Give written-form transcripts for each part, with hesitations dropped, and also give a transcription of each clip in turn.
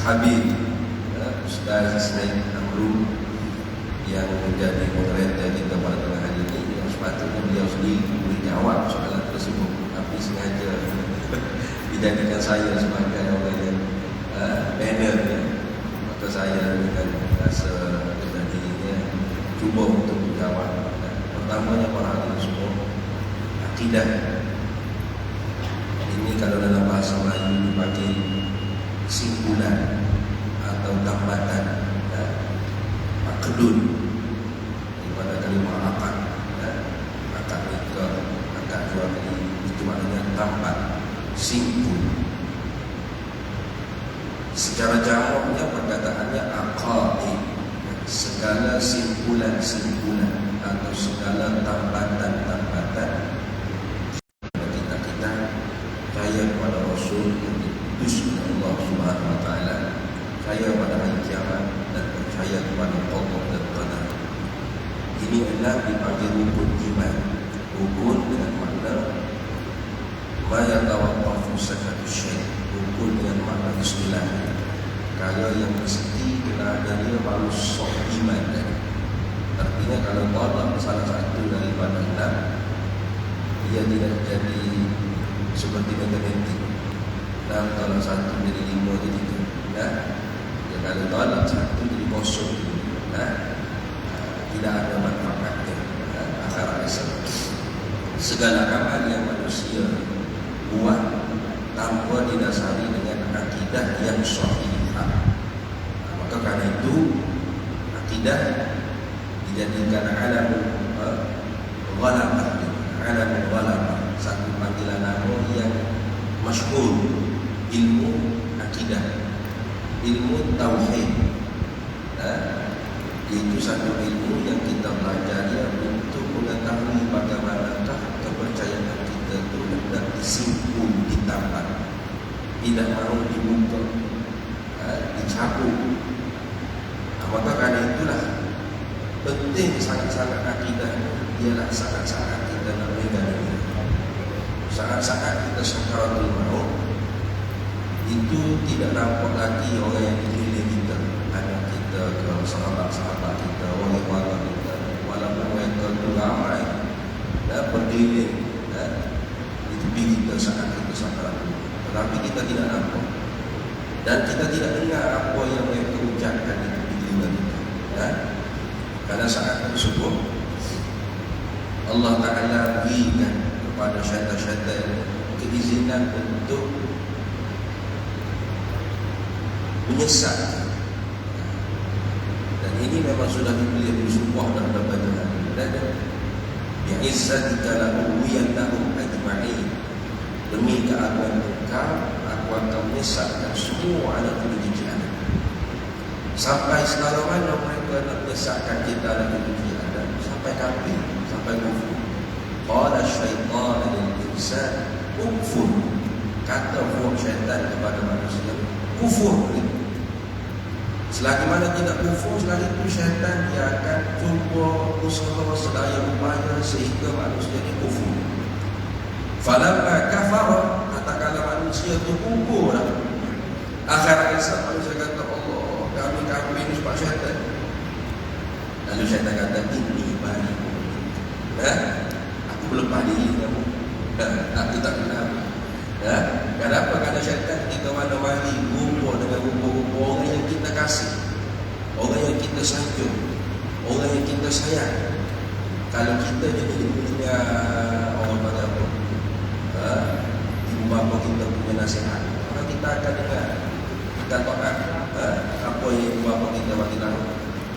Habib, Ustaz Said Amru yang menjadi moderator kita pada tengah hari ini, yang sepatutnya beliau sendiri boleh jawab soalan tersebut, tapi sengaja dijadikan saya sebagai orang yang panel ya. Maka saya dengan rasa dirinya cuba untuk menjawab. Pertamanya para hadirin semua, akidah ini kalau dalam bahasa Melayu dipanggil simpulan atau tambatan kedun daripada kalimah akad akad nikah, akad jual beli, itu maknanya tambat, simpul. Secara jamaknya perkataannya aqaid, segala simpulan-simpulan atau segala tambatan-tambatan kita percaya kepada Rasul yang diutus oleh Allah Subhanahu Wa Taala, percaya pada hari kiamat dan percaya kepada Allah dan qadar. Ini adalah dipanggil rukun iman. Rukun dengan makna ma yatawaqqafu sakatu syai'. Rukun dengan makna istilah. Kalau yang mesti kena ada dia baru sah iman tadi. Artinya kalau tolak salah satu daripada enam, dia tidak jadi seperti matematik. 6 tolak 1 jadi 5 jadi 3. Kalau tolak satu jadi kosong, tidak ada manfaatnya. Akhirat esok segala amal yang manusia buat tanpa didasari dengan akidah yang sahih. Maka karena itu akidah dijadikan alamul ghalamah, satu panggilan nama yang masyhur, ilmu akidah, ilmu tauhid. Itu satu ilmu yang kita pelajari untuk mengetahui bagaimanakah kepercayaan kita itu hendak disimpul, ditambah, tidak mahu dibuka, dicabut. Maka karena itulah penting sangat-sangat akidah. Ialah saat-saat kita nak meninggal dunia, saat-saat kita sakaratul maut, itu tidak nampak lagi orang yang dikelilingi kita, anak kita, ke sahabat-sahabat kita, orang-orang kita, walaupun mereka itu ramai berkeliling di tepi kita saat kita sakaratul maut, tetapi kita tidak nampak dan kita tidak dengar apa yang mereka ucapkan di tepi telinga kita. Pada saat tersebut Allah Ta'ala berikan kepada syaitan-syaitan keizinan untuk menyesat. Dan ini memang sudah dipilih bersumpah dan berbadan dan bi'izzatika la'uwiyannahum ajma'in, demi keagungan engkau aku akan menyesatkan semua anak cucu Adam. Sampai selama mana mereka nak menyesatkan kita anak cucu Adam? Sampai kafir, sampai kufur. Qala syaitan lil insan kufur, kata buah syaitan kepada manusia kufur. Selagi mana tidak kufur, selagi itu syaitan dia akan cuba usaha sedaya upaya sehingga manusia ini kufur. Falamma kafara, katakanlah manusia itu kufur, akhirnya manusia kata Allah kami ini sebab syaitan. Lalu syaitan kata ini bani, aku berlepas diri kamu, aku tak kenal. Kenapa? Karena syaitan kita mana-mana rupa dengan rupa-rupa orang yang kita kasih, orang yang kita sanjung, orang yang kita sayang. Kalau kita jadi punya orang pada apa, ibu bapa kita punya nasihat, maka kita akan dengar, kita taat apa yang ibu bapa kita bagi tahu.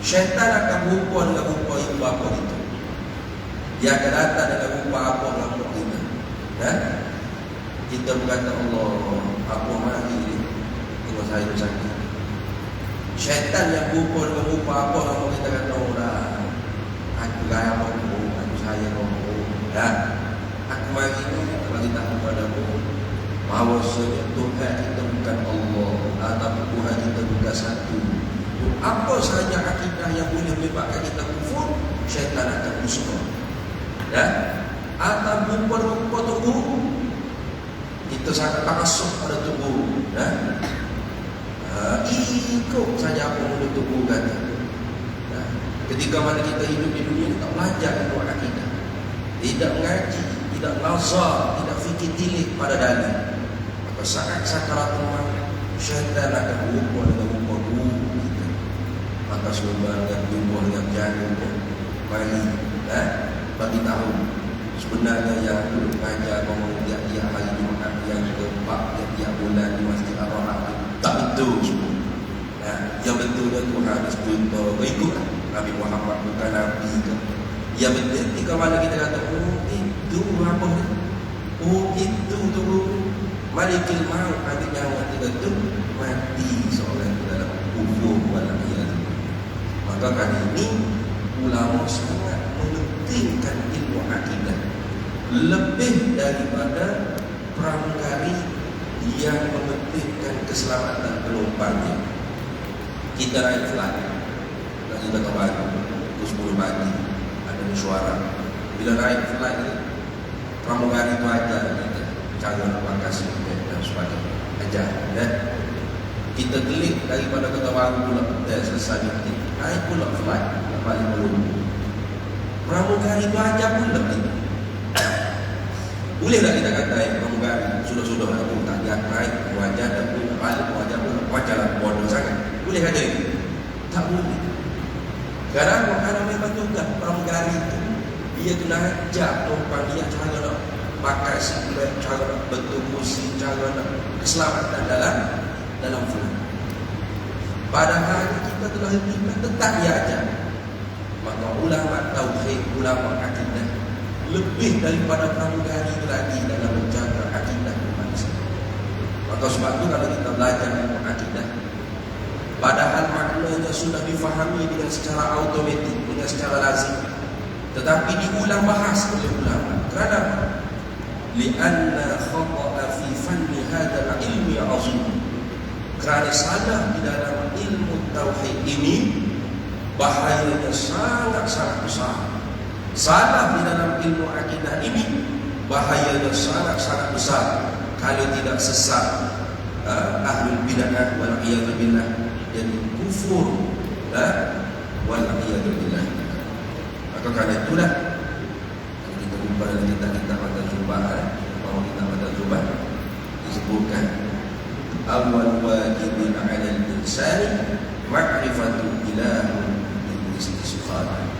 Syaitan akan rupa dengan rupa ibu bapa kita. Dia akan datang dengan rupa apa kelompok kita. Kita berkata Allah, apa mari tengok saya sakit. Syaitan yang rupa dengan rupa apa kelompok kita kata orang, aku gaya mampu, aku saya mampu. Aku mari bagi tahu padamu bahawasanya Tuhan kita bukan Allah, atau Tuhan kita bukan satu. Apa sahaja akidah yang boleh menyebabkan kita kufur, syaitan akan usaha. Atau rupa-rupa tubuh, kita sangat takasuk pada tubuh. Ikut saja apa mulut tubuh kata. Ketika mana kita hidup di dunia, tak belajar ilmu akidah, tidak mengaji, tidak nazar, tidak fikir tilik pada dalil, maka saat sakaratul maut syaitan akan berubah dengan rupa guru kita. Maka semoga dengan jumpa dengan jarum mari bagi tahu sebenarnya yang dulu mengajar ngomong tiap-tiap hari Jumaat yang keempat tiap-tiap bulan di Masjid Ar-Rahman tak betul semua. Yang betulnya Tuhan sejuta berikutlah Nabi Muhammad bukan Nabi ke. Ya betul. Ketika mana kita kata itu apa ni? Itu tu Malikul Maut ambil nyawa kita tu mati seorang dalam kubur wala iyad. Maka kali ini ulama sangat mementingkan ilmu akidah lebih daripada pramugari yang mementingkan keselamatan penumpangnya. Kita naik flight lagi kata baru pukul 10 pagi ada suara. Bila naik flight ni pramugari itu ajar kita cara nak pakai seatbelt dan sebagainya. Ajar kita gelik daripada kata baru pula dah selesai meeting naik pula flight balik melulu. Pramugari itu ajar pula kita. Boleh tak kita kata pramugari sudah-sudah aku tak dia naik wajar dan pula balik wajarlah bodoh sangat. Boleh kata itu? Tak boleh. Kerana memang juga pramugari itu dia kena ajar tumpang dia cara nak pakai seatbelt, cara nak bentuk kursi, cara nak keselamatan dalam flight. Padahal kita telah hentikan tetap dia ajar. Maka ulama tauhid, ulama akidah lebih daripada pramugari lagi dalam menjaga akidah manusia. Maka sebab itu kalau kita belajar ilmu akidah, padahal maknanya sudah difahami dengan secara automatik, dengan secara lazim, tetapi diulang bahas oleh ulama. Kerana li'anna khata'a fi fanni hadzal ilmi 'azim. Kerana salah di dalam ilmu tauhid ini bahayanya sangat-sangat besar. Salah di dalam ilmu akidah ini bahayanya sangat-sangat besar kalau tidak sesat ahlul bid'ah wal iyad billah, jadi kufur wal iyad billah. Maka kerana itulah kita jumpa dalam kitab Matan Zubah, bahawa kita Matan Zubah disebutkan awal wajibin 'ala al-insani ma'rifatu ilahu bil-istighfar.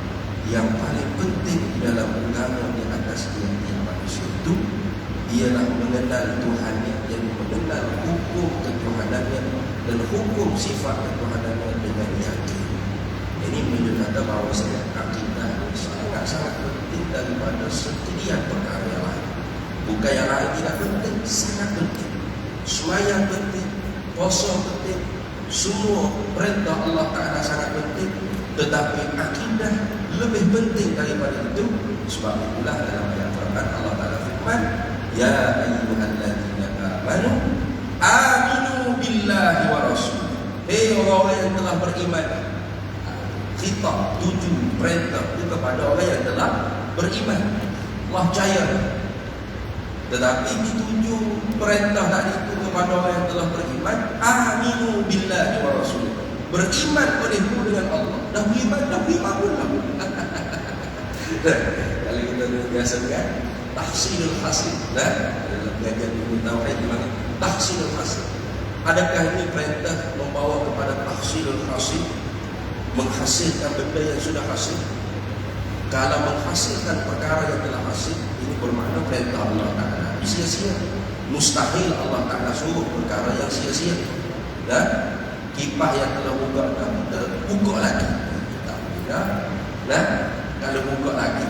Yang paling penting dalam agama di atas tiap-tiap manusia itu ialah mengenal Tuhannya, dan mengenal hukum ketuhanannya dan hukum sifat ketuhanannya dengan yakin. Ini menunjukkan bahawa akidah sangat-sangat penting daripada sekian perkara yang lain. Bukan yang lain tidak penting, sangat penting. Sembahyang penting, puasa penting, semua perintah Allah Ta'ala sangat penting. Tetapi akidah lebih penting daripada itu. Sebab itulah dalam ayat Quran Allah Ta'ala firman, ya ayyuhalladzina amanu aminu billahi wa rasul. Hei orang yang telah beriman. Khitab, tuju, perintah itu kepada orang yang telah beriman. Allah percaya. Tetapi dituju perintah tadi itu kepada orang yang telah beriman, aminu billahi wa rasul. Beriman olehmu dengan Allah. Dah beriman pula. Kalau kita biasa kan tahsilul hasil. Dalam pengajian ilmu tauhid di mana tahsilul hasil. Adakah ini perintah membawa kepada tahsilul hasil, menghasilkan benda yang sudah hasil? Kalau menghasilkan perkara yang telah hasil, ini bermakna perintah Allah Ta'ala sia-sia. Mustahil Allah Ta'ala suruh perkara yang sia-sia. Dan kipas yang telah buka kita buka lagi. Kalau buka lagi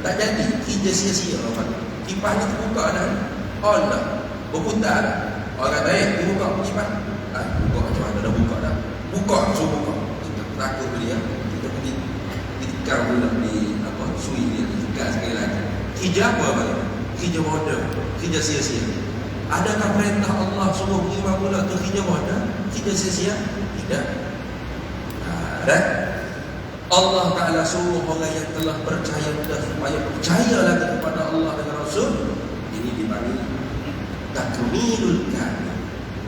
tak jadi, kerja sia-sia. Kipas ni terbuka dah, on dah, berputar dah. Orang kata buka kipas, buka macam mana, dah buka dah, buka langsung buka. Kita takut dia, kita pergi tikar pula di sui dia, tikar sekali lagi. Kerja apa balik? Kerja bodoh, kerja sia-sia. Adakah perintah Allah suruh beriman pula tu kerja bodoh, kerja sia-sia? Tidak. Dan Allah Ta'ala suruh orang yang telah percaya supaya percaya lagi kepada Allah dan Rasul. Ini dipanggil takmilul kamil,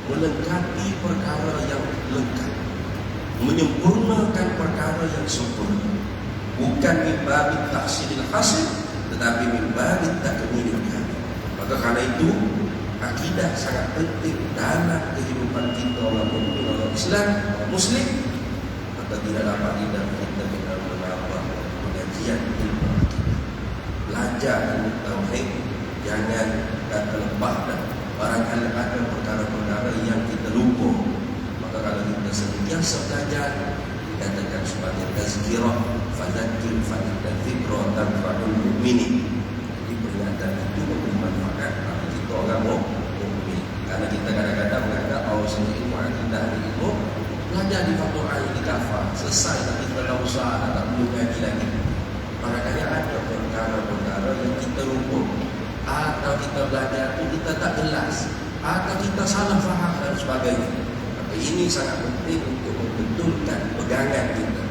melengkapi perkara yang lengkap, menyempurnakan perkara yang sempurna, bukan min babit tahsilil hasil, tetapi min babit takmilil kamil. Maka karena itu akidah sangat penting dalam kehidupan kita orang mukmin, orang Islam, orang Muslim. Maka tidak dapat kita menambah pengajian ilmu akidah, belajar ilmu tauhid, jangan kata lebah dan barangkali ada perkara-perkara yang kita lupa. Maka kalau kita sentiasa belajar, dikatakan sebagai tazkirah, fadzakir fa inna dzikra tanfa'ul mu'minin. Jadi peringatan itu bermanfaat bagi kita orang mukmin. Karena kita kadang-kadang menganggap sendiri ilmu akidah ilmu belajar di Fathul Ain di Kafah selesai, tak kita usah, tak perlu ngaji lagi. Makanya ada perkara-perkara yang kita lupa, atau kita belajar itu kita tak jelas, atau kita salah faham dan sebagainya. Tapi ini sangat penting untuk membetulkan pegangan kita,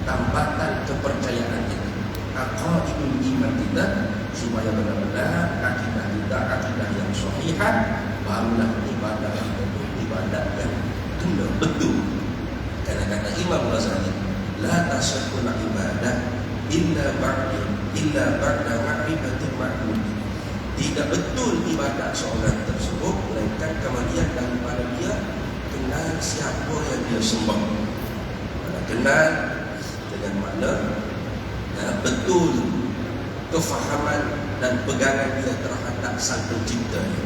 tambatan kepercayaan kita, aqaidul iman kita, supaya benar-benar akidah kita akidah yang sahihah, barulah ibadah yang kena betul. Karena kata Imam Ghazali, la tasahhul ibadah illa ba'da ma'rifatil ma'bud. Tidak betul ibadah seorang tersebut melainkan kemudian daripada dia kenal siapa yang dia sembah. Kenal dengan makna betul kefahaman dan pegangan dia terhadap Sang Penciptanya.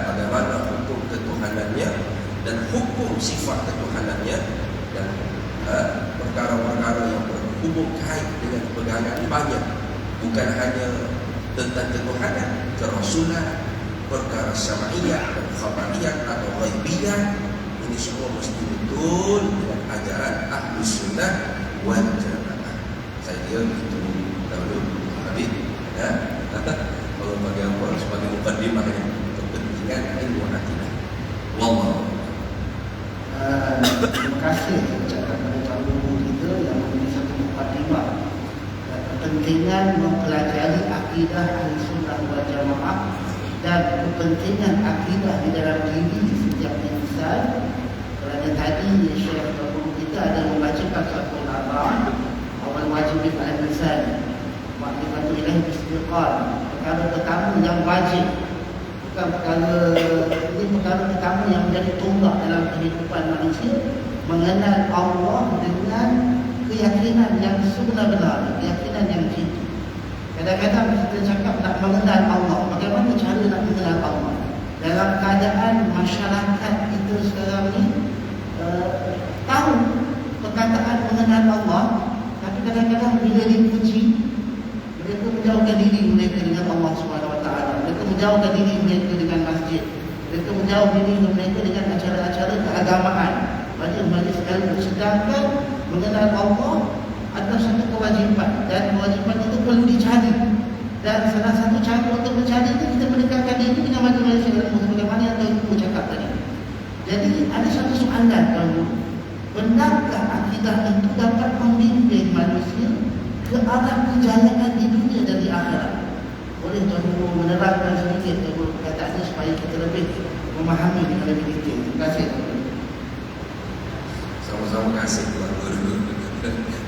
Bagaimana hukum ketuhanannya dan hukum sifat ketuhanannya, dan perkara-perkara yang berhubung kait dengan pegangan banyak, bukan hanya tentang ketuhanan, kerasulan, perkara sama'iyah dan khabariyah atau ghaibiyah. Ini semua mesti betul dengan ajaran Ahlus Sunnah wal Jamaah. Saya kira itu dahulu Habib kalau bagi apa sebagai mukadimahnya kepentingan ilmu akidah. Wallahu. Terima kasih ucapkan kepada tuan guru kita yang memberi satu mukadimah kepentingan mempelajari akidah Ahlussunnah wal Jamaah dan kepentingan akidah di dalam diri setiap insan. Kerana tadi Syekh guru kita ada membacakan satu nama awal wajib al-insan ma'rifatu ilahi bistiqal. Perkara pertama yang wajib, bukan perkara pertama yang menjadi tonggak dalam kehidupan manusia, mengenal Allah dengan keyakinan yang sebenar-benar, keyakinan yang jitu. Kadang-kadang kita cakap nak mengenal Allah, bagaimana cara nak mengenal Allah? Dalam keadaan masyarakat kita sekarang ni tahu perkataan mengenal Allah, tapi kadang-kadang bila dipuji, mereka menjauhkan diri mereka dengan Allah SWT. Mereka menjauhkan diri mereka dengan masjid. Mereka menjauhkan diri mereka dengan acara-acara keagamaan, majlis ilmu. Sedangkan mengenal Allah adalah satu kewajipan, dan kewajipan itu perlu dicari. Dan salah satu cara untuk mencari itu kita mendekatkan diri dengan majlis ilmu, sebagaimana yang Tuan cakap tadi. Jadi ada satu soalan, benarkah akidah itu dapat membimbing manusia ke arah kejayaan di dunia dan di akhirat? Boleh Tuan Guru menerangkan sedikit perkataannya supaya kita lebih memahami dengan lebih detail. Terima kasih Tuan Guru. Sama-sama kasih Tuan Guru.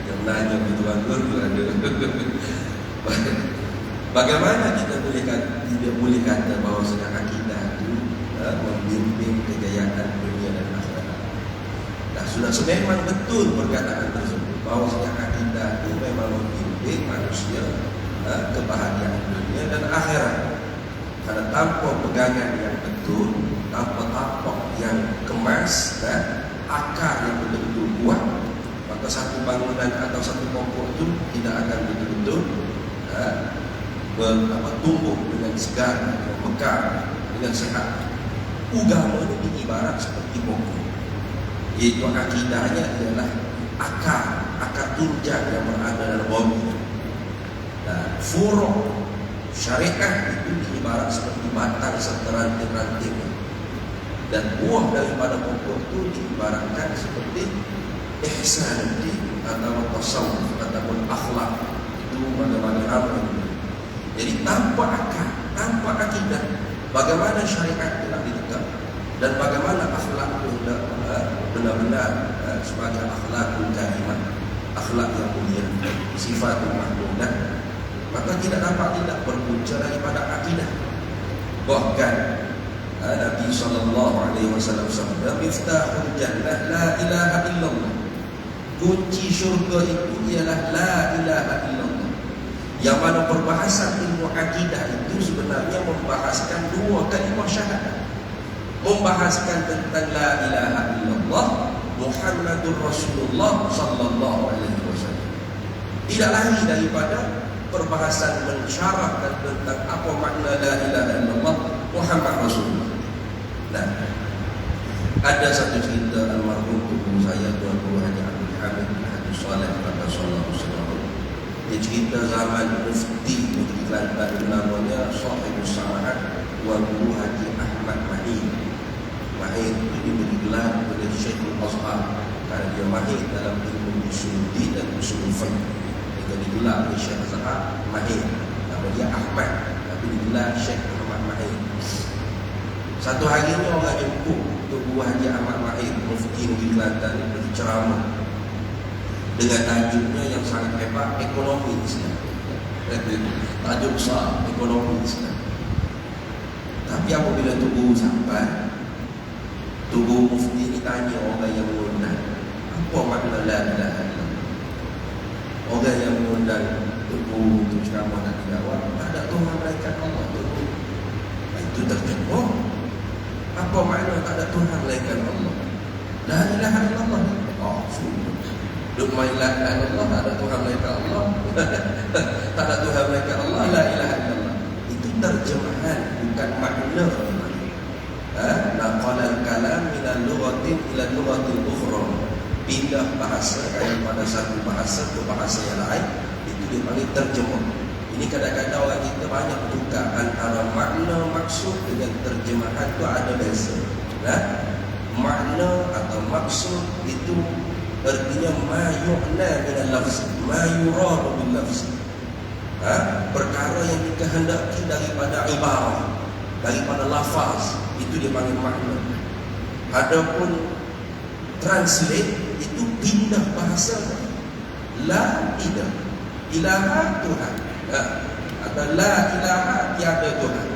Yang nanya ke Tuan Guru ada. Bagaimana kita tidak boleh kata bahawa sedang akidah itu membimbing kejayaan dunia dan akhirat? Sudah memang betul perkataan tersebut bahawa sedang akidah itu memang membimbing manusia kebahagiaan dunia dan akhirat. Karena tanpa pegangan yang betul, tanpa tapak yang kemas dan akar yang betul-betul kuat, maka satu bangunan atau satu pokok itu tidak akan betul-betul tumbuh dengan segar, mekar, dengan sehat. Agama ini ibarat seperti pokok, iaitu akidahnya adalah akar tunjang yang berada dalam bumi. Dan furuk syariah itu ibarat seperti batang serta ranting-ranting, dan buah daripada pokok itu diibaratkan seperti ihsanuddin atau tasawuf ataupun akhlak. Itu bagaimana amal. Jadi tanpa akar, tanpa akidah, bagaimana syariat tidak ditegak dan bagaimana akhlak itu benar-benar sebagai akhlakul karimah, akhlak yang mulia, sifatul mahmudah, maka tidak dapat tidak berpunca daripada akidah. Bahkan Nabi SAW sabda, miftahul jannah la ilaha illallah. Kunci syurga itu ialah la ilaha illallah. Yang mana perbahasan ilmu akidah itu sebenarnya membahaskan dua kalimah syahadat. Membahaskan tentang la ilaha illallah Muhammadur Rasulullah sallallahu alaihi wasallam. Tidak lain daripada perbahasan mensyarahkan tentang apa makna la ilaha illallah Muhammad Rasulullah. Nah, ada satu cerita almarhum guru saya Tuan Guru Haji Abdul Hamid bin Haji Saleh Sallallahu Alaihi Wasallam. Dia cerita zaman Mufti Negeri Kelantan, namanya Sahibus Samahat Tuan Guru Haji Ahmad Mahir. Mahir itu diberi gelar oleh Syekhul Azhar kerana dia mahir dalam ilmu usul dan usul fiqh. Dia digelar oleh Syekh Azhar Mahir. Nama dia Ahmad, tapi digelar Syekh Ahmad Mahir. Satu hari ni orang jemput Tok Guru Haji Ahmad Mahir, Mufti Negeri Kelantan, berceramah dengan tajuknya yang sangat hebat, ekonomi Islam. Tajuk besar, ekonomi Islam. Tapi apabila Tok Guru sampai, Tok Guru Mufti ni tanya orang yang mengundang, apa makna la ilaha illallah? Orang yang mengundang Tok Guru untuk ceramah dan dijawab, tak ada Tuhan melainkan Allah. Tok Guru itu terjemah. Apa makna tak ada Tuhan melainkan Allah? La ilaha illallah. Oh, sudah. Duk main la ilaha illallah, tak ada Tuhan melainkan Allah. Tak ada Tuhan melainkan Allah, la ilaha illallah. Itu terjemahan, bukan makna. Naqala al-kalam min al-lughatin ila al-lughatil ukhra. Pindah bahasa daripada satu bahasa ke bahasa yang lain, itu dipanggil terjemah. Ini kadang-kadang orang kita banyak tukar antara makna maksud dengan terjemahan itu ada beza. Makna atau maksud itu artinya ma yu'na min al-lafz, ma yuradu bil lafz. Perkara yang dikehendaki daripada ibarah, daripada lafaz, itu dipanggil makna. Adapun translate itu pindah bahasa. La ilaha Tuhan. Atau la ilaha tiada Tuhan.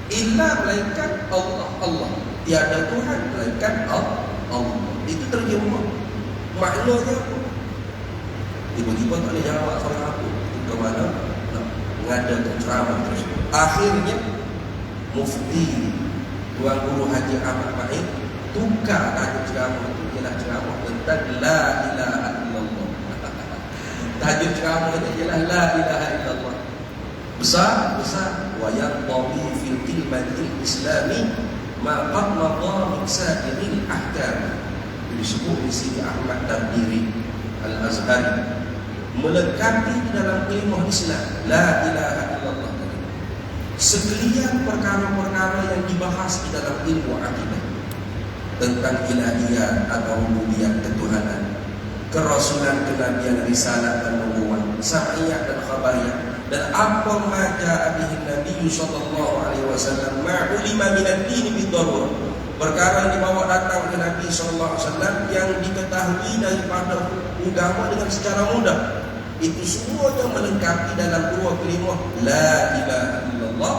Illa melainkan Allah. Allah tiada Tuhan melainkan Allah. Itu terjemah. Maknanya apa? Tiba-tiba tak boleh jawab soalan aku. Ke mana? Mengadakan ceramah tersebut. Akhirnya Mufti Tuan Guru Haji Ahmad Mahir tukar tajuk ceramah itu ialah ceramah tentang la ilaha illallah. Tajuk ceramah itu ialah la ilaha illallah. Besar wa yantawi fil kalimatil islami ma qad madha min sa'iril ahkam. Disebut di sini Ahmad Tardiri Al-Azhari melengkapi di dalam kalimah Islam la ilaha illallah. Sekalian perkara-perkara yang dibahas di dalam ilmu akidah tentang ilahiyat atau rububiyat ketuhanan, kerasulan, kenabian, risalah dan nubuwah, sam'iyah dan khabariyah, dan apa maja bihi Nabi sallallahu alaihi wasallam ma'ulima min ad-din bid-darurah. Perkara yang dibawa datang ke Nabi sallallahu alaihi wasallam yang diketahui daripada agama dengan secara mudah. Itu semuanya melengkapi dalam dua kalimah la ilaha illallah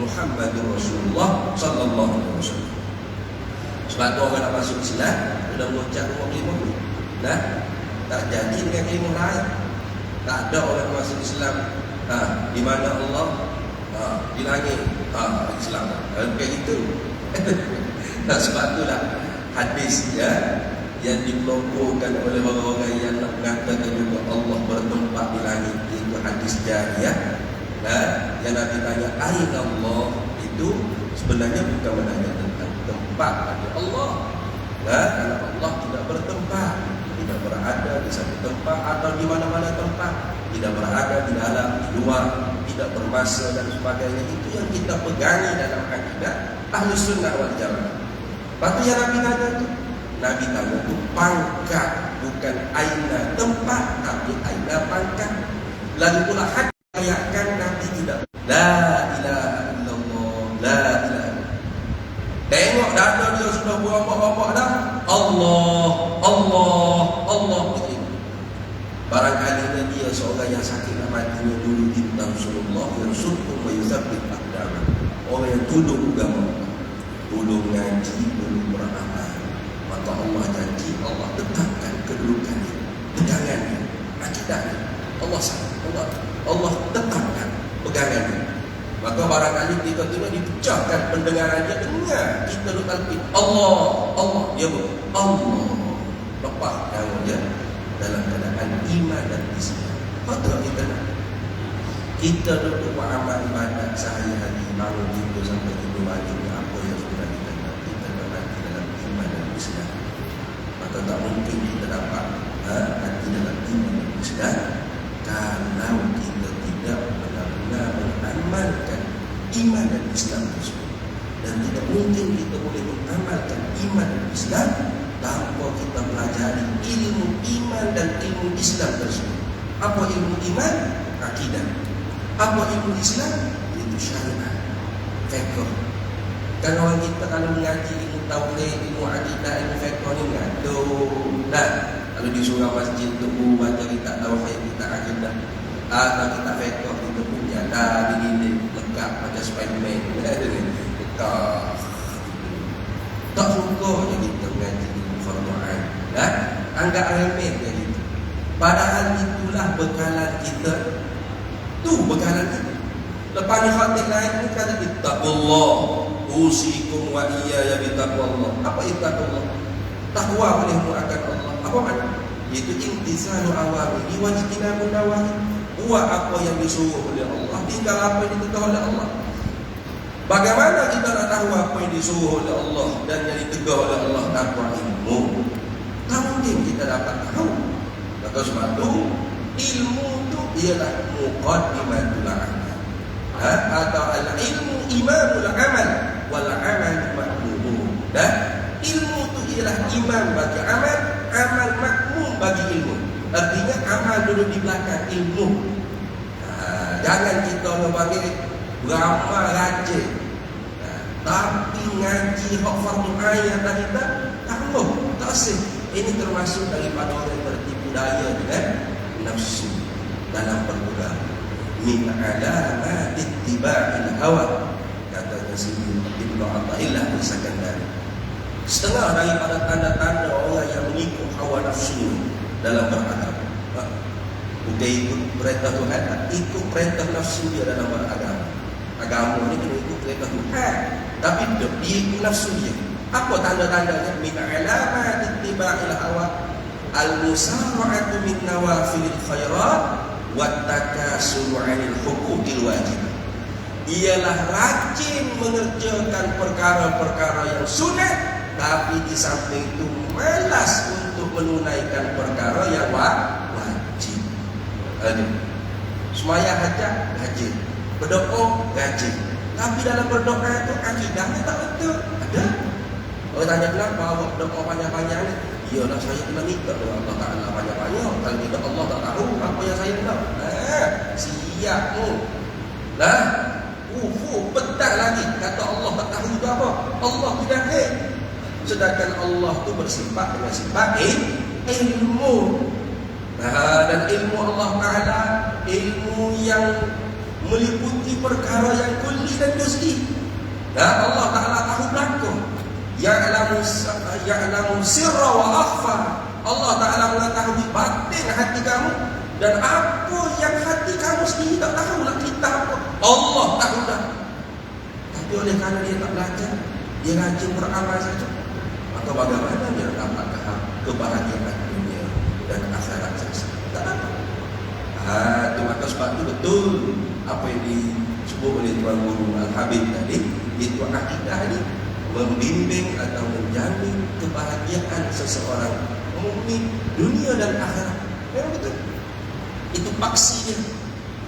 Muhammadur Rasulullah sallallahu alaihi wasallam. Sebab tu orang nak masuk Islam sudah mengucap dua kalimah ni. Tak jadi dengan kalimah lain. Tak ada orang masuk Islam di mana Allah di langit Islam. Kayak gitu. Sebab itulah hadis yang dikelompokkan oleh orang-orang yang nak mengatakan juga Allah bertempat di langit, itu hadis jariyah. Yang Nabi tanya aina Allah, itu sebenarnya bukan menanya tentang tempat bagi Allah. Karena Allah tidak bertempat, tidak berada di satu tempat atau di mana-mana tempat, tidak berada di dalam, di luar, tidak bermasa dan sebagainya. Itu yang kita pegangi dalam akidah Ahlus Sunnah wal Jamaah. Lepas tu yang Nabi tanya tu, Nabi tanya tu pangkat, bukan aina tempat, tapi aina pangkat. Lalu pula hadis ayatkan Nabi tidak la ilaha illallah, la ilaha. Tengok dada dia sudah berobak-obak dah. Allah, Allah, Allah. Barangkali dia seorang yang sakit matinya dulu bintang Rasulullah yang surkum wa yuthabbit aqdamah. Orang yang tunduk agama, tunduk ngaji, tunduk beramal, maka Allah janji Allah tetapkan kedudukannya, pegangannya, akidahnya. Allah tetapkan pegangannya. Maka barangkali kita tidak dipecahkan pendengarannya, dengar kita talqin Allah, Allah, ya bu, Allah. Lepas kamu dia dalam keadaan iman dan Islam. Betul kita nak. Kita duduk buat amal ibadat sehari-hari, bangun tidur sampai tidur lagi, apa yang sudah kita nak, kita nak nanti dalam iman dan Islam. Maka tak mungkin kita dapat nanti dalam iman dan Islam kalau kita tidak benar-benar mengamalkan iman dan Islam tersebut. Dan tidak mungkin kita boleh mengamalkan iman dan Islam tanpa kita pelajari ilmu iman dan ilmu Islam tersebut. Apa ilmu iman? Akidah. Apa ilmu Islam? Itu syariat, fiqh. Kan orang kita kalau mengaji ilmu tauhid, ilmu akidah, ilmu fiqh ni ngaduh. Nah, kalau di surau masjid tu baca kita tauhid, kita akidah, atau kita fiqh, kita punya dah di lengkap macam Spiderman. Tak suka je kita mengaji ilmu fardu ain. Anggap remeh je gitu. Padahal itulah bekalan kita. Tu bekalan kita. Lepas ni khatib lain ni kata ittaqullah usikum wa iyaya bittaqwallah. Apa ittaqullah? Takwa olehmu akan Allah. Apa makna? Itu imtisalu awamiri wa ijtinabun nawahi. Buat apa yang disuruh oleh Allah, tinggal apa yang dicegah oleh Allah. Bagaimana kita nak tahu apa yang disuruh oleh Allah dan yang dicegah oleh Allah tanpa ilmu? Tak mungkin kita dapat tahu. Maka sebab itu ilmu itu ialah muqaddimatul amal, atau al-ilmu imamul amal wal amal makmum. Dan ilmu itu ialah imam bagi amal, amal makmum bagi ilmu. Artinya amal dulu di belakang ilmu. Jangan kita mempanggil beramal rajin, tapi ngaji hak fardu ain tadi tak sih. Ini termasuk daripada orang yang tertipu daya dengan nafsu dalam perbuatan. Min alamat ittiba'il hawa, katanya Ibnu Athaillah Al-Sakandari. Setengah daripada tanda-tanda orang yang mengikut hawa nafsu dalam beragama. Bukan ikut perintah Tuhan, ikut perintah nafsu dia dalam beragama. Agama ni kena ikut perintah Tuhan, tapi dia ikut nafsu dia. Apa tanda-tandanya? Min alamat ittiba'il hawa al-musara'atu min nawafilil khairat wa takasulu 'anil huquqil wajibah. Ialah rajin mengerjakan perkara-perkara yang sunat, tapi di samping itu malas untuk menunaikan perkara yang wajib. Sembahyang hajat rajin, berdoa rajin, tapi dalam berdoa itu akidahnya tak betul. Ada orang tanya kenapa awak berdoa banyak-banyak ni? Iyalah saya kena minta dengan Allah Ta'ala banyak-banyak. Kalau tidak Allah tak tahu apa yang saya nak. Siap tu. Petang lagi kata Allah tak tahu itu apa. Allah tidak hadir. Sedangkan Allah tu bersifat dengan sifat ilmu. Dan ilmu Allah Ta'ala ilmu yang meliputi perkara yang kulli dan juz'i. Allah Ta'ala tahu belakang. Ya'lamu sirra wa akhfa. Allah Ta'ala mengetahui batin hati kamu, dan apa yang hati kamu sendiri tak tahu lah kita apa. Allah tahu dah. Tapi oleh kerana dia tak belajar, dia rajin beramal saja, maka bagaimana dia dapat kebahagiaan dunia dan akhirat saja? Tak dapat. Itu maka sebab itu betul apa yang disebut oleh Tuan Guru Al-Habib tadi, itu akidah ini membimbing atau menjamin kebahagiaan seseorang mukmin dunia dan akhirat. Memang betul. Itu paksinya.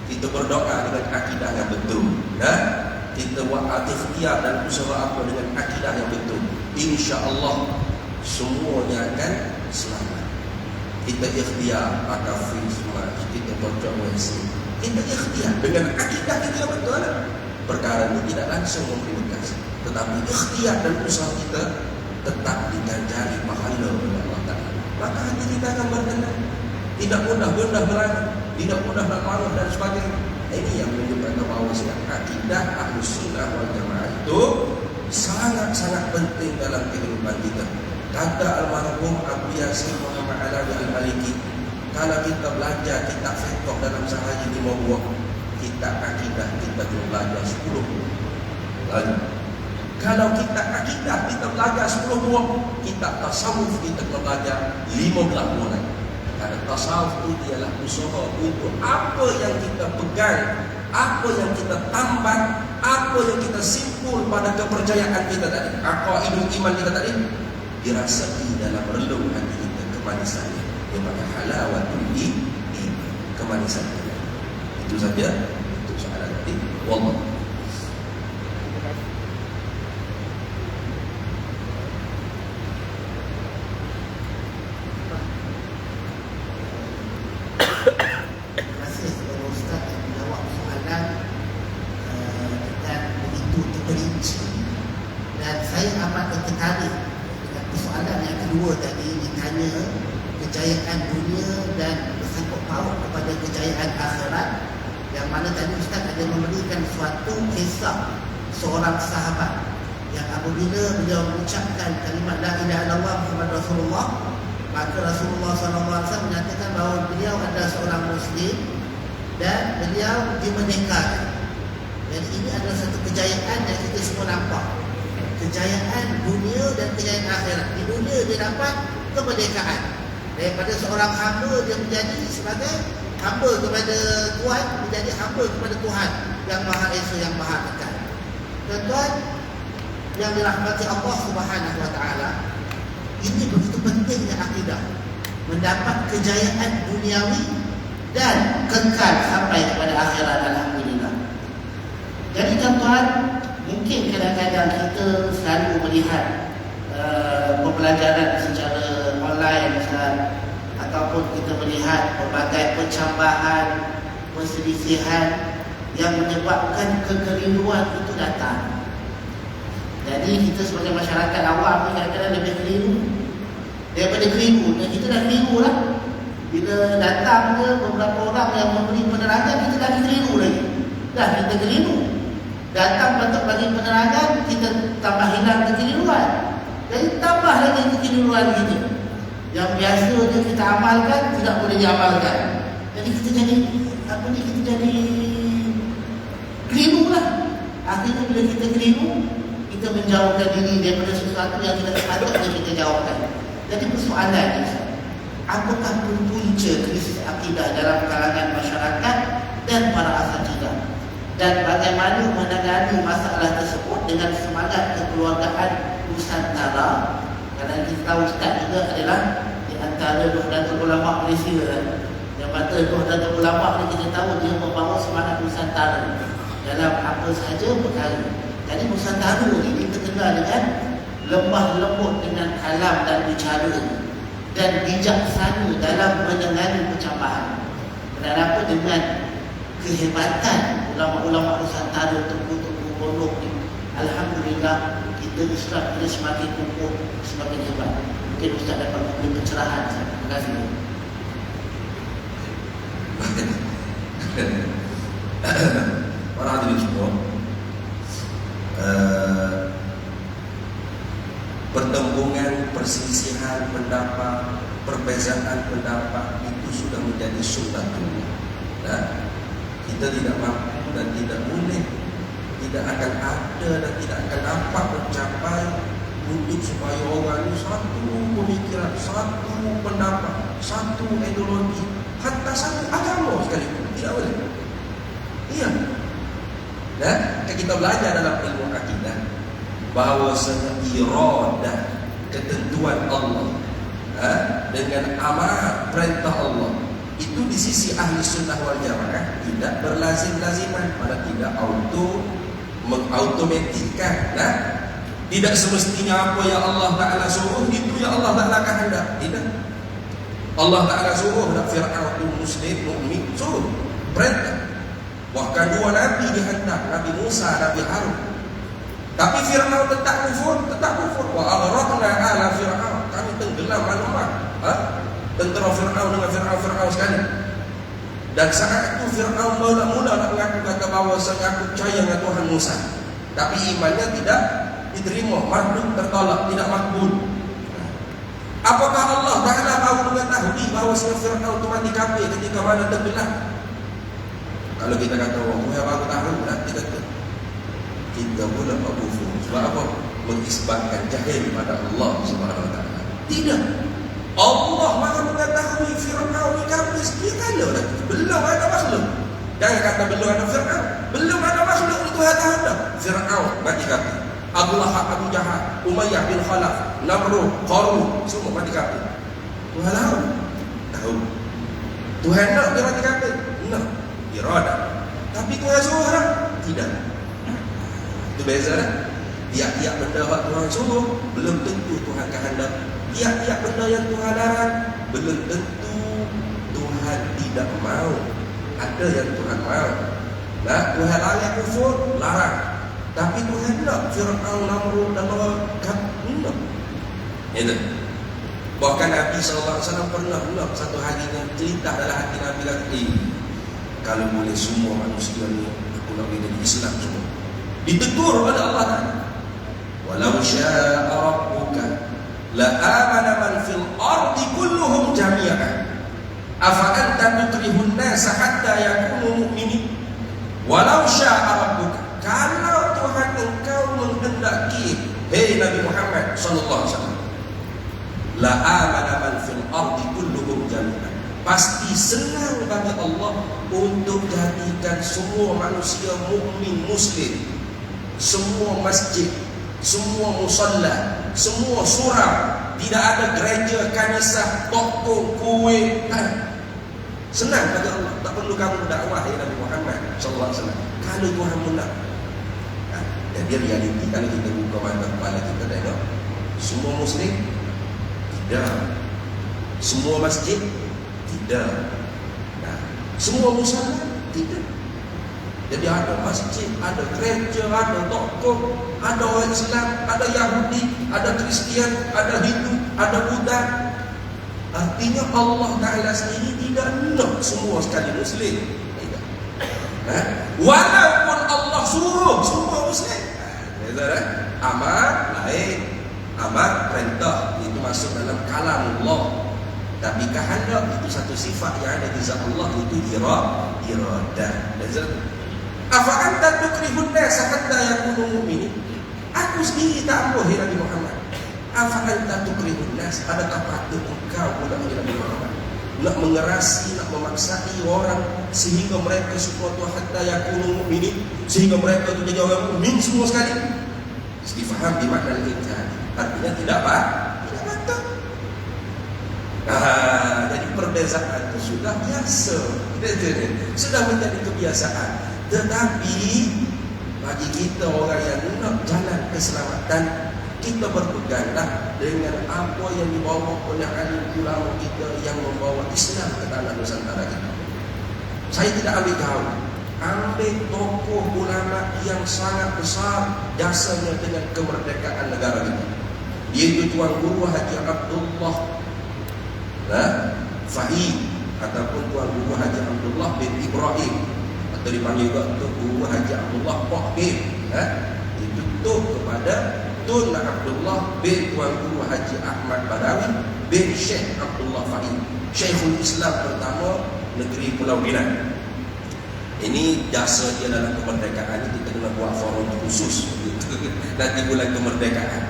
Kita berdoa dengan akidah yang betul, dan kita buat ikhtiar dan usaha apa dengan akidah yang betul, insya-Allah semuanya akan selamat. Kita ikhtiar pakai semua, kita bocor wesi. Kita ikhtiar dengan akidah kita yang betul. Perkara ini tidak langsung memberi bekas, tetapi ikhtiar dan usaha kita tetap diganjari pahala oleh Allah Ta'ala, maka hati kita akan bertenang, tidak mudah gundah berani, tidak mudah bermalu dan sebagainya. Ini yang menunjukkan bahawa akidah Ahlus Sunnah wal Jamaah itu sangat-sangat penting dalam kehidupan kita. Kata almarhum Abu Yasin Muhammad Alawi Al-Maliki, kalau kita belajar kitab fiqh dalam sehari 5 buah, kitab akidah kita belajar 10 buah. Lalu kalau kita akidah kita belajar 10 buah, kitab tasawuf kita belajar 15 buah lagi. Karena tasawuf itu ialah usaha untuk apa yang kita pegang, apa yang kita tambah, apa yang kita simpul pada kepercayaan kita tadi, aqaidul iman kita tadi, dirasai dalam relung hati kita kemanisannya. Dia pakai halawatul iman, kemanisan kita. Itu saja untuk soalan tadi. Wallah. Kejayaan dunia dan bersangkut paut kepada kejayaan akhirat, yang mana tadi Ustaz ada memberikan suatu kisah seorang sahabat yang apabila beliau mengucapkan kalimat la ilaha illallah Muhammad Rasulullah, maka Rasulullah SAW menyatakan bahawa beliau adalah seorang Muslim dan beliau dimerdekakan. Dan ini adalah satu kejayaan yang kita semua nampak, kejayaan dunia dan kejayaan akhirat. Di dunia dia dapat kemerdekaan, daripada seorang hamba dia menjadi sebagai hamba kepada Tuhan, menjadi hamba kepada Tuhan yang Maha Esa, yang Maha Kekal. Tuan-tuan yang dirahmati Allah Subhanahu Wa Taala, ini begitu pentingnya akidah, mendapat kejayaan duniawi dan kekal sampai kepada akhirat. Alhamdulillah. Jadi tuan-tuan, mungkin kadang-kadang kita selalu melihat pembelajaran secara online ataupun kita melihat berbagai pencambahan, perselisihan yang menyebabkan kekeliruan itu datang. Jadi kita sebagai masyarakat awam ni kadang-kadang lebih keliru daripada keliru, dan kita dah keliru lah. Bila datang ke beberapa orang yang memberi penerangan, kita dah keliru lagi. Dah kita keliru. Datang untuk bagi penerangan, kita tambah hilang kekeliruan. Jadi tambah lagi kekeliruan kita. Yang biasanya kita amalkan tidak boleh diamalkan. Jadi kita jadi kita jadi keliru lah. Akhirnya bila kita keliru, kita menjauhkan diri daripada sesuatu yang tidak sepatutnya kita jauhkan. Jadi persoalan ni, apakah punca krisis akidah dalam kalangan masyarakat dan para asatidah, dan bagaimana menangani masalah tersebut dengan semangat kekeluargaan Nusantara? Kerana kita tahu Ustaz juga adalah di antara Nahdlatul Ulama Malaysia kan. Yang kata Nahdlatul Ulama ni kita tahu dia membawa semangat Nusantara dalam apa sahaja perkara. Jadi Nusantara ni terkenal dengan lemah lembut dengan kalam dan bicara, dan bijaksana dalam menangani pencambahan. Kenapa? Dengan kehebatan ulama-ulama Nusantara tubuh-tubuh pondok ni, alhamdulillah kita Islam ini semakin kukuh, semakin hebat. Mungkin Ustaz dapat memberi pencerahan. Terima kasih. Para hadirin semua, pertembungan, perselisihan pendapat, perbezaan pendapat itu sudah menjadi sunnatullah. Kita tidak mampu dan tidak boleh, tidak akan ada dan tidak akan dapat mencapai untuk supaya orang ini satu pemikiran, satu pendapat, satu ideologi, hatta satu agama sekalipun. Tidak boleh. Iya. Dan kita belajar dalam ilmu akidah bahawasanya iradah, ketentuan Allah dengan amanat perintah Allah itu di sisi ahli sunnah wal jamaah tidak berlazim-laziman, malah tidak mengautomatikkan. Tidak semestinya apa yang Allah Ta'ala suruh itu yang Allah Ta'ala kehendak. Tidak. Allah Ta'ala suruh nak Fir'aun muslim mukmin, suruh perintah. Bahkan dua nabi dihendak, Nabi Musa, Nabi Harun. Tapi Fir'aun tetap kufur. Wa aghraqna ala Fir'aun. Kami tenggelam maknanya. Tentera Fir'aun dengan Fir'aun sekali. Dan saat itu Fir'aun mula-mula nak mengaku kata bahawasanya aku percaya dengan Tuhan Musa. Tapi imannya tidak diterima, marduk tertolak, tidak makbul. Apakah Allah Ta'ala mahu mengetahui bahawasanya Fir'aun itu mati kafir ketika mana tenggelam? Kalau kita kata, oh, Tuhan aku tahu, nanti kata kita pula kufur. Sebab apa? Mengisbatkan jahil pada Allah Subhanahu Wa Ta'ala. Tidak. Allah maha mengetahui Fir'aun ni kafir sekian kala dah. Belum ada makhluk. Jangan kata belum ada Fir'aun. Belum ada makhluk ni Tuhan tahu dah. Fir'aun mati kafir. Abu Lahab, Abu Jahal, Umayyah bin Khalaf, Namrud, Qarun, semua mati kafir. Tuhan tahu. Tuhan nak dia mati kafir? Nak. Irada. Tapi Tuhan suruh tak? Tidak. Itu beza dah. Tiap-tiap benda yang Tuhan suruh belum tentu Tuhan kehendak. Tiap-tiap benda yang Tuhan larang belum tentu Tuhan tidak mahu. Ada yang Tuhan mahu. Nah, Tuhan larang kufur, larang. Tapi Tuhan nak Fir'aun, Namrud dan Allah. Itu. Bahkan Nabi SAW pernah satu harinya cerita dalam hati Nabi lagi, kalau boleh semua manusia ni aku nak jadi Islam semua. Ditegur oleh Allah Ta'ala. Walau sya'a rabbuka la amana man fil ardi kulluhum jami'an afa anta tukrihun nasa hatta yakunu mu'minin. Walau sya'a rabbuka, kalau Tuhan engkau menghendaki, hei Nabi Muhammad sallallahu alaihi wasallam, la amana man fil ardi kulluhum jami'an, pasti senang bagi Allah untuk jadikan semua manusia mukmin muslim, semua masjid, semua musalla, semua surau, tidak ada gereja, kanisah, toko, kuih. Senang bagi Allah. Tak perlu kamu dakwah ya Nabi Muhammad sallallahu alaihi wasallam. Kalau Tuhan menang. Jadi realiti kalau kita buka mata kepala kita tengok, semua muslim tidak, semua masjid tidak, semua musalla tidak. Jadi ada masjid, ada gereja, ada toko, ada orang Islam, ada Yahudi, ada Kristian, ada Hindu, ada Buddha. Artinya Allah Ta'ala sendiri tidak nak semua sekali muslim. Tidak. Walaupun Allah suruh semua muslim. Amar lain, amar perintah itu masuk dalam kalam Allah. Tapi kehendak itu satu sifat yang ada di zat Allah, itu iradah. Afa anta tukrihun nasa hatta yakunu mu'minin. Aku sendiri tak mahu Nabi Muhammad. Afa anta tukrihun nas, adakah patut engkau pula Nabi Muhammad nak mengerasi, nak memaksai orang sehingga mereka semua tu hatta yakunu mu'minin, sehingga mereka tu jadi orang mukmin semua sekali? Difaham di makna al-insan. Artinya tidak patut. Jadi perbezaan itu sudah biasa. Sudah menjadi kebiasaan. Tetapi bagi kita orang yang nak jalan keselamatan, kita berpeganglah dengan apa yang dibawa oleh alim ulama kita yang membawa Islam ke tanah Nusantara kita. Saya tidak ambil jauh, ambil tokoh ulama yang sangat besar jasanya dengan kemerdekaan negara kita, yaitu Tuan Guru Haji Abdullah Fahid ataupun Tuan Guru Haji Abdullah bin Ibrahim, atau dipanggil juga Tuan Guru Haji Abdullah Pak itu tuh kepada Tun Abdullah bin Tuan Guru Haji Ahmad Badawi bin Syekh Abdullah Fahid, Syekhul Islam pertama negeri Pulau Pinang. Ini jasa dia dalam kemerdekaan ini, kita kena buat forum khusus nanti bulan kemerdekaan.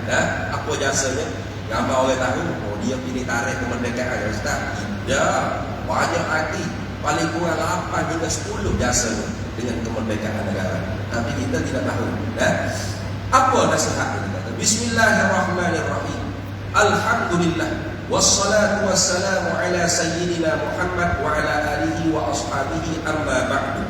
Apa jasanya? Ramai orang tahu, oh dia pilih tarikh kemerdekaan ya Ustaz. Tidak, banyak hati, paling kurang 8 hingga 10 jasanya dengan kemerdekaan negara. Tapi kita tidak tahu. Apa nasihat ini? Bismillahirrahmanirrahim. Alhamdulillah wassalatu wassalamu ala sayyidina Muhammad wa ala alihi wa ashabihi, amma ba'du.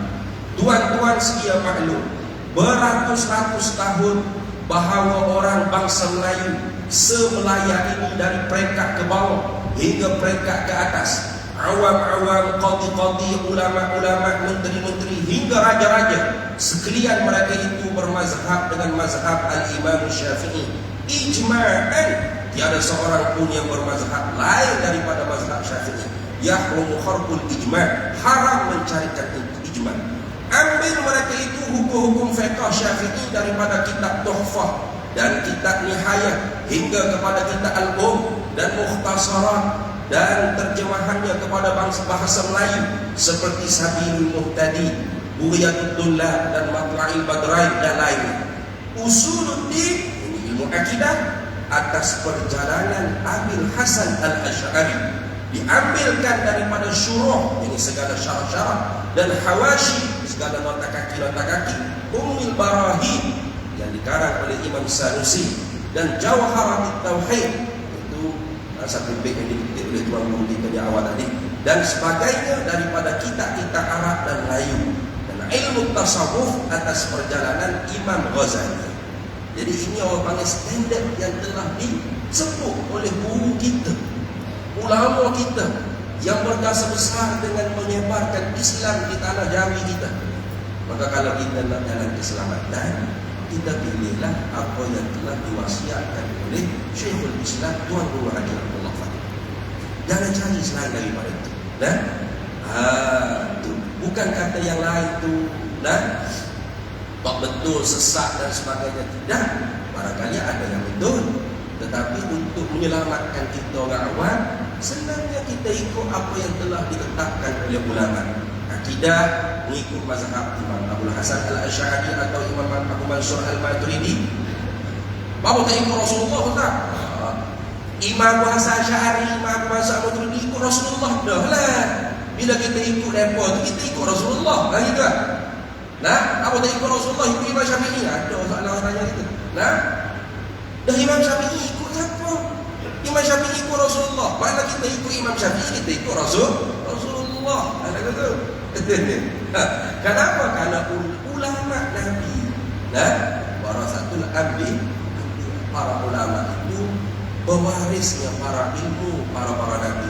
Tuan-tuan sedia maklum, beratus-ratus tahun bahawa orang bangsa Melayu se-Melaya ini dari peringkat ke bawah hingga peringkat ke atas, awam-awam, qadi-qadi, ulama-ulama, menteri-menteri hingga raja-raja, sekalian mereka itu bermazhab dengan mazhab al-Imam Syafi'i. Ijma'an, tiada seorang pun yang bermazhab lain daripada mazhab Syafi'i. Yahrumu kharqul ijma', haram mencarikan ijma'. Ambil mereka itu hukum-hukum fiqh Syafi'i daripada kitab Tuhfah dan kitab Nihayah hingga kepada kitab Al-Um dan Mukhtasarat dan terjemahannya kepada bahasa Melayu seperti Sabilul Muhtadi, Bughiyatul Tullab dan Matla'il Badrain dan lainnya. Usuluddin, ini ilmu akidah, atas perjalanan Abil Hasan Al-Asy'ari, diambilkan daripada syuruh, ini segala syarah-syarah, dan hawashi, segala nota kaki Ummul Barahin yang dikarang oleh Imam Sanusi, dan Jawharatut Tauhid, itu satu bait yang dikutip oleh tuan guru kita di awal tadi, dan sebagainya daripada kitab-kitab Arab dan Melayu, dan ilmu tasawuf atas perjalanan Imam Ghazali. Jadi ini orang panggil standard yang telah disebut oleh guru kita, ulama kita yang berjasa besar dengan menyebarkan Islam di tanah Jawi kita. Maka kalau kita nak jalan keselamatan, kita pilihlah apa yang telah diwasiatkan oleh Syekhul Islam Tuan Guru Haji Abdullah Fatih. Jangan cari selain daripada itu. Itu bukan kata yang lain tu, tak betul, sesat dan sebagainya. Tidak, barangkali ada yang betul. Tetapi untuk menyelamatkan kita orang awam, senangnya kita ikut apa yang telah ditetapkan oleh ulama. Akidah mengikut mazhab Imam Abul Hasan Al-Asy'ari atau Imam Abu Mansur Al-Maturidi. Baru tak ikut Rasulullah tak? Imam Abu Hasan Al-Asy'ari, Imam Abu Mansur Al-Maturidi ikut Rasulullah dah lah. Bila kita ikut mereka tu, kita ikut Rasulullah lah gitu. Apa tak ikut Rasulullah, ikut Imam Syafi'i? Ada soalan orang tanya gitu. Dah Imam Syafi'i ikut siapa? Imam Syafi'i ikut Rasulullah. Mana kita ikut Imam Syafi'i, kita ikut Rasulullah. Ada kata. Kenapa? Karena ulama Nabi, warasatul anbiya, para ulama itu pewarisnya para ilmu, para Nabi.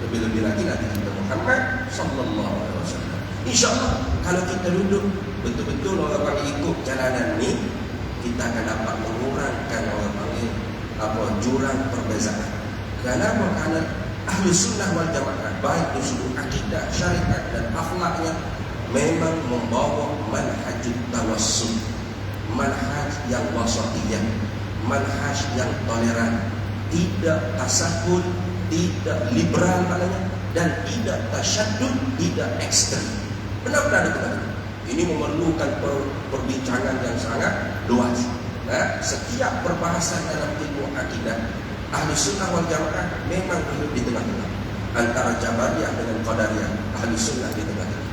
Lebih-lebih lagi Nabi kita Muhammad sallallahu alaihi wasallam. InsyaAllah kalau kita duduk betul-betul orang panggil ikut jalanan ni, kita akan dapat mengurangkan orang panggil jurang perbezaan. Kenapa? Karena ahli sunnah wal jamaah, baik dari sudut akidah, syariat dan akhlaknya, memang membawa manhajut tawassul, manhaj yang wasatiyah, manhaj yang toleran, tidak tasahul, tidak liberal maknanya, dan tidak tasyaddud, tidak ekstrem. Benar-benar ada. Ini memerlukan perbincangan yang sangat luas. Setiap perbahasan dalam ilmu akidah, ahli sunnah wal jamaah memang hidup di tengah-tengah. Antara Jabariyah dengan Qadariyah, ahli sunnah di tengah-tengah.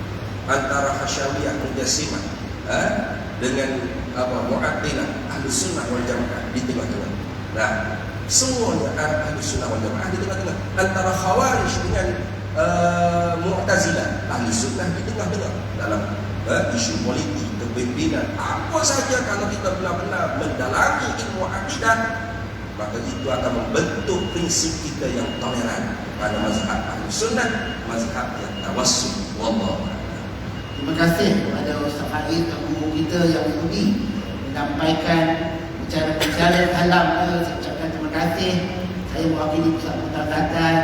Antara Hasyawiyah Mujassimah dengan Mu'attilah, ahli sunnah wal jamaah di tengah-tengah. Semuanya ahli sunnah wal jamaah di tengah-tengah. Antara Khawarij dengan Mu'tazilah, ahli sunnah di tengah-tengah. Dalam isu politik, kepimpinan, apa saja, kalau kita benar-benar mendalami ilmu akidah, maka itu akan membentuk prinsip kita yang toleran pada mazhab ahli sunnah, mazhab yang tawassul. Wallahu a'lam. Terima kasih kepada Ustaz Faiz, guru kita yang sudi menyampaikan bicara-bicara alam. Saya ucapkan terima kasih. Saya mewakili Pusat Mutazakar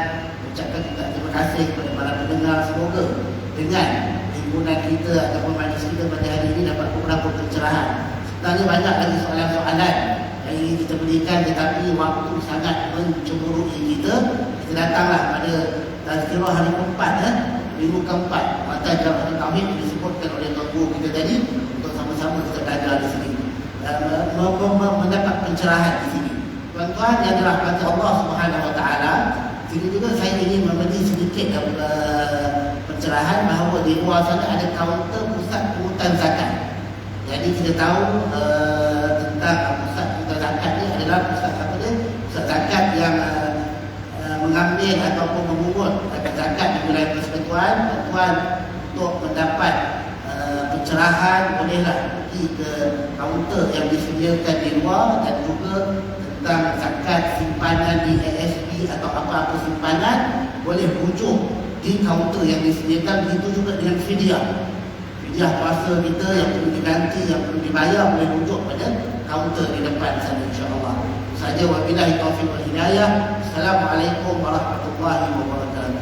ucapkan juga terima kasih kepada para pendengar. Semoga dengan himpunan kita ataupun majlis kita pada hari ini dapat beberapa pencerahan. Sebenarnya banyak lagi soalan-soalan yang ingin kita berikan, tetapi waktu sangat mencemburui kita. Kita datanglah pada tazkirah hari keempat, minggu keempat, mata Jawaharatul Tauhid disebutkan oleh Tuan Guru kita tadi, untuk sama-sama kita belajar di sini, mendapat pencerahan di sini. Tuan-tuan yang dirahmati Allah Subhanahu Wa Taala, sini juga saya ingin memberi sedikit pencerahan bahawa di luar sana ada kaunter pusat pungutan zakat. Jadi kita tahu tentang pusat pungutan zakat ni adalah pusat pusat zakat yang mengambil ataupun memungut zakat di wilayah persekutuan. Tuan untuk mendapat pencerahan bolehlah pergi ke kaunter yang disediakan di luar, dan juga tentang zakat simpanan di ASB atau apa-apa simpanan boleh rujuk di kaunter yang disediakan. Begitu juga dengan fidyah kuliah puasa kita yang perlu diganti, yang perlu dibayar, boleh rujuk pada kaunter di depan sana, insya-Allah. Saja wabillahi taufiq wal hidayah. Assalamualaikum warahmatullahi wabarakatuh.